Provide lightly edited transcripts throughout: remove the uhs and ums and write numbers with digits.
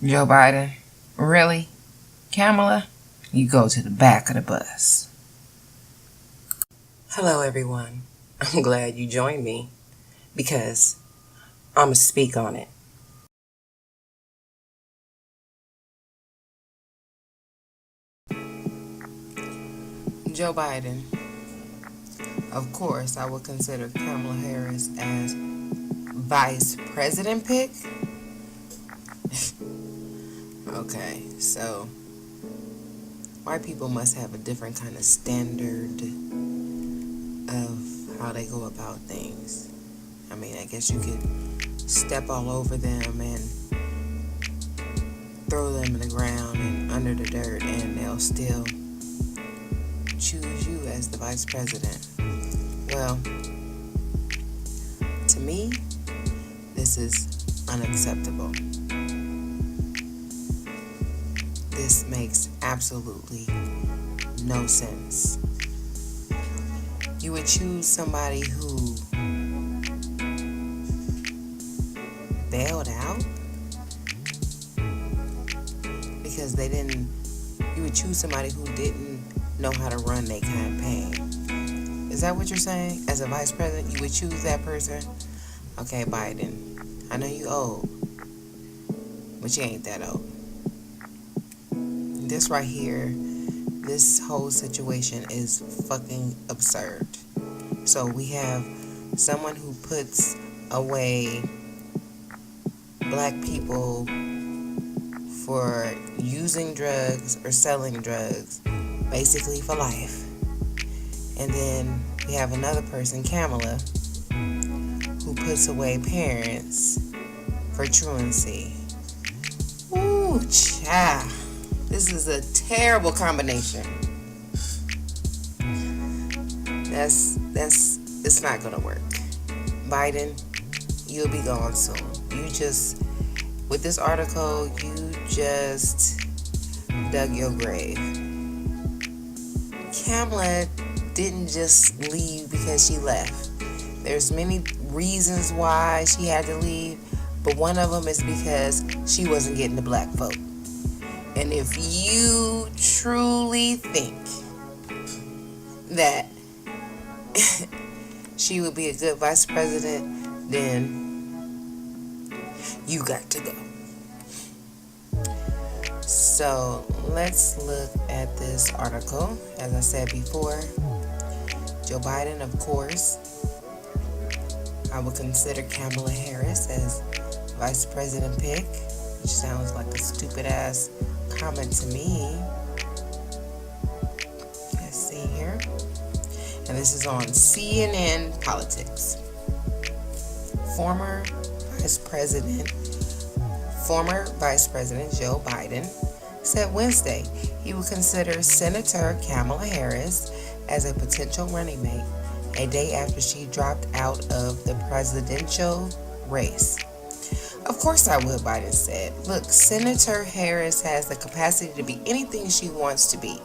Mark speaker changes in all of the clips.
Speaker 1: Joe Biden, really? Kamala, you go to the back of the bus. Hello, everyone. I'm glad you joined me because I'm going to speak on it. Joe Biden, of course, I would consider Kamala Harris as vice president pick. Okay, so white people must have a different kind of standard of how they go about things. I mean, I guess you could step all over them and throw them in the ground and under the dirt, and they'll still choose you as the vice president. Well, to me, this is unacceptable. This makes absolutely no sense. You would choose somebody who bailed out because you would choose somebody who didn't know how to run their campaign. Is that what you're saying? As a vice president, you would choose that person? Okay, Biden, I know you old, but you ain't that old. This right here, this whole situation is fucking absurd. So we have someone who puts away black people for using drugs or selling drugs, basically for life. And then we have another person, Kamala, who puts away parents for truancy. Ooh, child. This is a terrible combination. It's not gonna work. Biden, you'll be gone soon. With this article, you just dug your grave. Kamala didn't just leave because she left. There's many reasons why she had to leave, but one of them is because she wasn't getting the black vote. And if you truly think that she would be a good vice president, then you got to go. So let's look at this article. As I said before, Joe Biden, of course, I would consider Kamala Harris as vice president pick, which sounds like a stupid ass comment to me. Let's see here. And this is on CNN Politics. Former Vice President Joe Biden said Wednesday he would consider Senator Kamala Harris as a potential running mate a day after she dropped out of the presidential race. Of course I would, Biden said. Look, Senator Harris has the capacity to be anything she wants to be.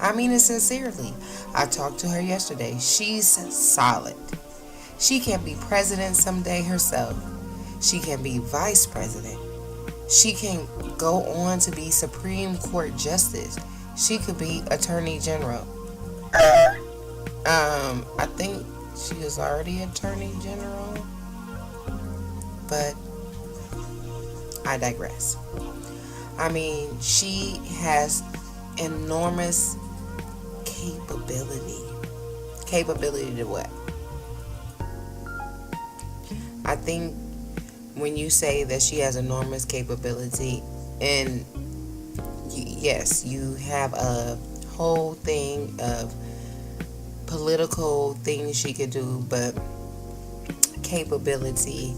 Speaker 1: I mean it sincerely. I talked to her yesterday. She's solid. She can be president someday herself. She can be vice president. She can go on to be Supreme Court Justice. She could be Attorney General. I think she is already Attorney General. But I digress. I mean, she has enormous capability. Capability to what? I think when you say that she has enormous capability, and yes, you have a whole thing of political things she could do, but capability,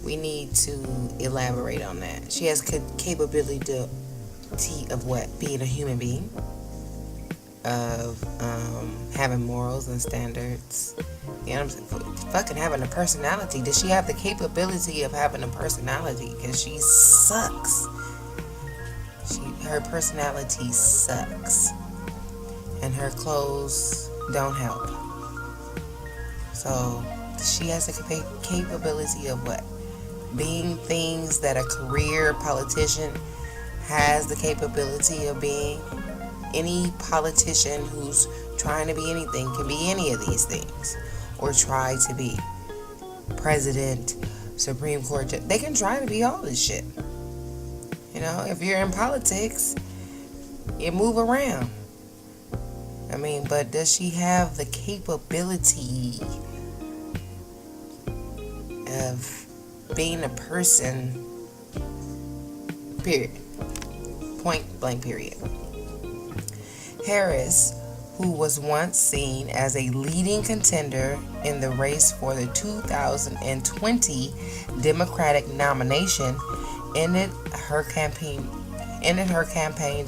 Speaker 1: we need to elaborate on that. She has capability of what? Being a human being, of having morals and standards. You know what I'm saying? Fucking having a personality. Does she have the capability of having a personality? Because she sucks. Her personality sucks. And her clothes don't help. So she has the capability of what? Being things that a career politician has the capability of being any politician who's trying to be anything, can be any of these things, or try to be president, Supreme Court judge. They can try to be all this shit. You know, if you're in politics, you move around. I mean, but does she have the capability of being a person? Period. Point blank period. Harris, who was once seen as a leading contender in the race for the 2020 Democratic nomination, ended her campaign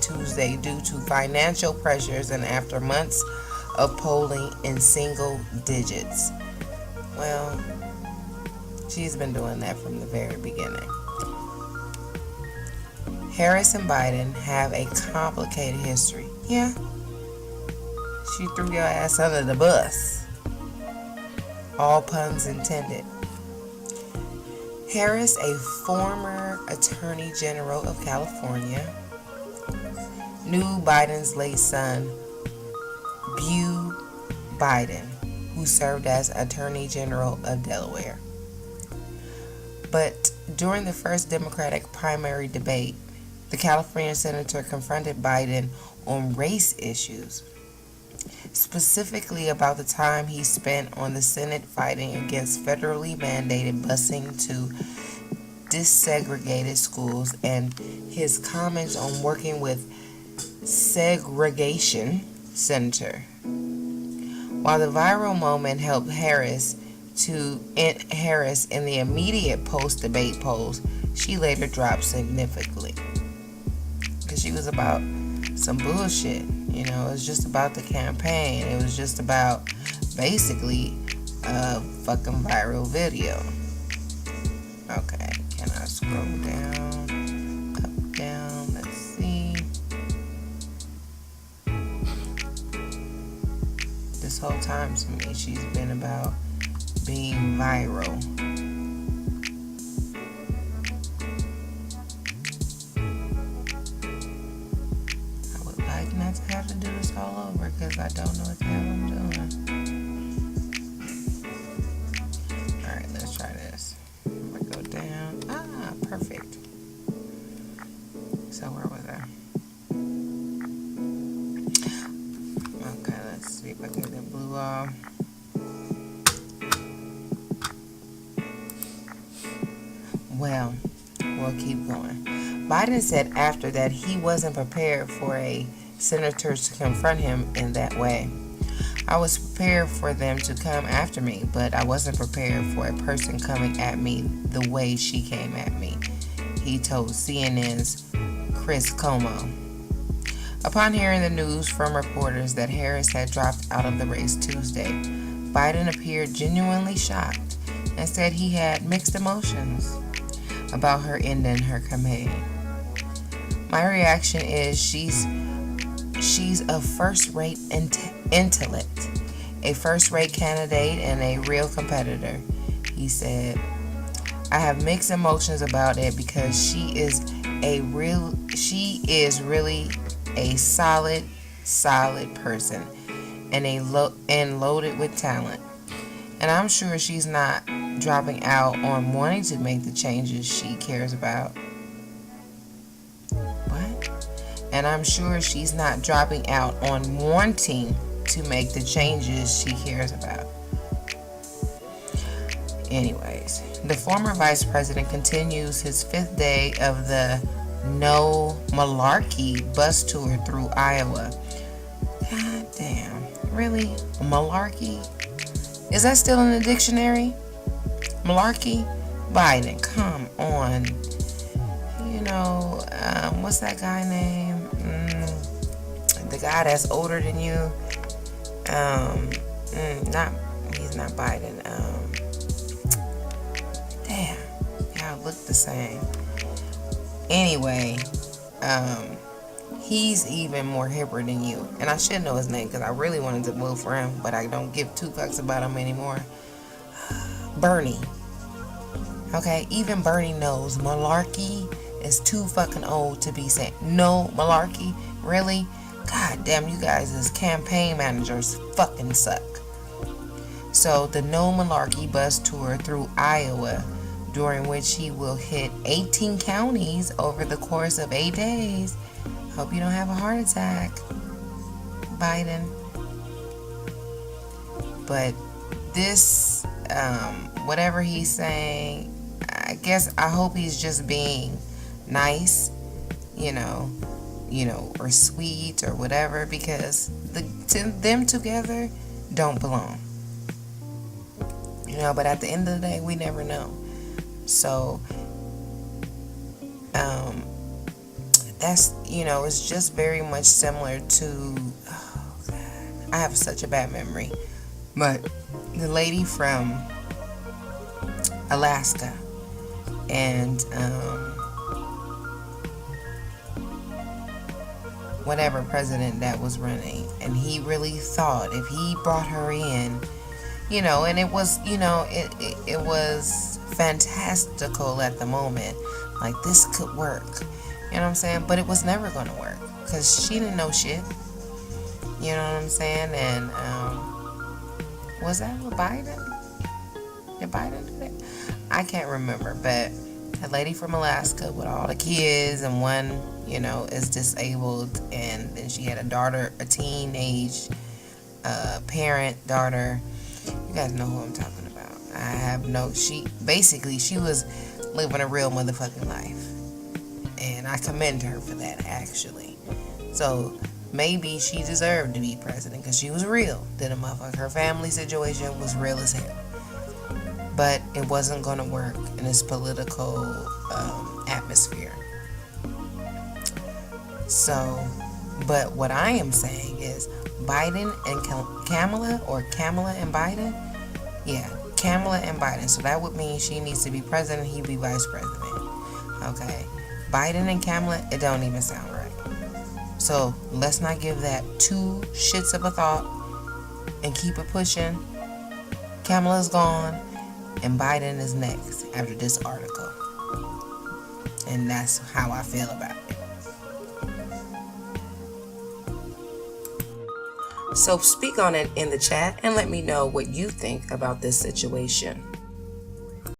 Speaker 1: Tuesday due to financial pressures and after months of polling in single digits. Well, she's been doing that from the very beginning. Harris and Biden have a complicated history. Yeah, she threw your ass under the bus. All puns intended. Harris, a former Attorney General of California, knew Biden's late son, Beau Biden, who served as Attorney General of Delaware. But during the first Democratic primary debate, the California senator confronted Biden on race issues, specifically about the time he spent on the Senate fighting against federally mandated busing to desegregated schools and his comments on working with segregation senator. While the viral moment helped Harris in the immediate post-debate polls, she later dropped significantly. Because she was about some bullshit. You know, it was just about the campaign. It was just about basically a fucking viral video. Okay, can I scroll down? Up, down, let's see. This whole time to me, she's been about being viral. Not to have to do this all over because I don't know what the hell I'm doing. Alright, let's try this. I'm gonna go down. Ah, perfect. So where was I? Okay, let's see if I can get the blue off. Well, we'll keep going. Biden said after that he wasn't prepared for a senators to confront him in that way. I was prepared for them to come after me, but I wasn't prepared for a person coming at me the way she came at me, he told CNN's Chris Como. Upon hearing the news from reporters that Harris had dropped out of the race Tuesday, Biden appeared genuinely shocked and said he had mixed emotions about her ending her campaign. My reaction is she's a first-rate intellect, a first-rate candidate, and a real competitor, he said. I have mixed emotions about it because she is really a solid person and loaded with talent. And I'm sure she's not dropping out on wanting to make the changes she cares about. And I'm sure she's not dropping out on wanting to make the changes she cares about. Anyways, the former vice president continues his 5th day of the No Malarkey bus tour through Iowa. God damn, really? Malarkey? Is that still in the dictionary? Malarkey? Biden, come on. You know, what's that guy name? The guy that's older than you. He's not Biden. Damn, y'all look the same. Anyway, he's even more hipper than you. And I should know his name because I really wanted to vote for him, but I don't give two fucks about him anymore. Bernie. Okay, even Bernie knows malarkey is too fucking old to be saying no malarkey. Really? God damn, you guys as campaign managers fucking suck. So the No Malarkey bus tour through Iowa, during which he will hit 18 counties over the course of 8 days. Hope you don't have a heart attack, Biden. But this, whatever he's saying, I hope he's just being nice, or sweet or whatever, because them together don't belong. But at the end of the day, we never know. So, that's, it's just very much similar to, oh God, I have such a bad memory, but the lady from Alaska, and, whatever president that was running, and he really thought if he brought her in, and it was, it was fantastical at the moment, like this could work, you know what I'm saying? But it was never going to work because she didn't know shit, you know what I'm saying? And was that with Biden? Did Biden do that? I can't remember, but a lady from Alaska with all the kids, and one, is disabled, and then she had a daughter, a teenage parent daughter. You guys know who I'm talking about. She was living a real motherfucking life. And I commend her for that, actually. So, maybe she deserved to be president because she was real. Then her family situation was real as hell. But it wasn't going to work in this political atmosphere. So, but what I am saying is Biden and Kamala, or Kamala and Biden? Yeah, Kamala and Biden. So that would mean she needs to be president, he be vice president. Okay. Biden and Kamala, it don't even sound right. So let's not give that 2 shits of a thought and keep it pushing. Kamala's gone and Biden is next after this article. And that's how I feel about it. So speak on it in the chat and let me know what you think about this situation.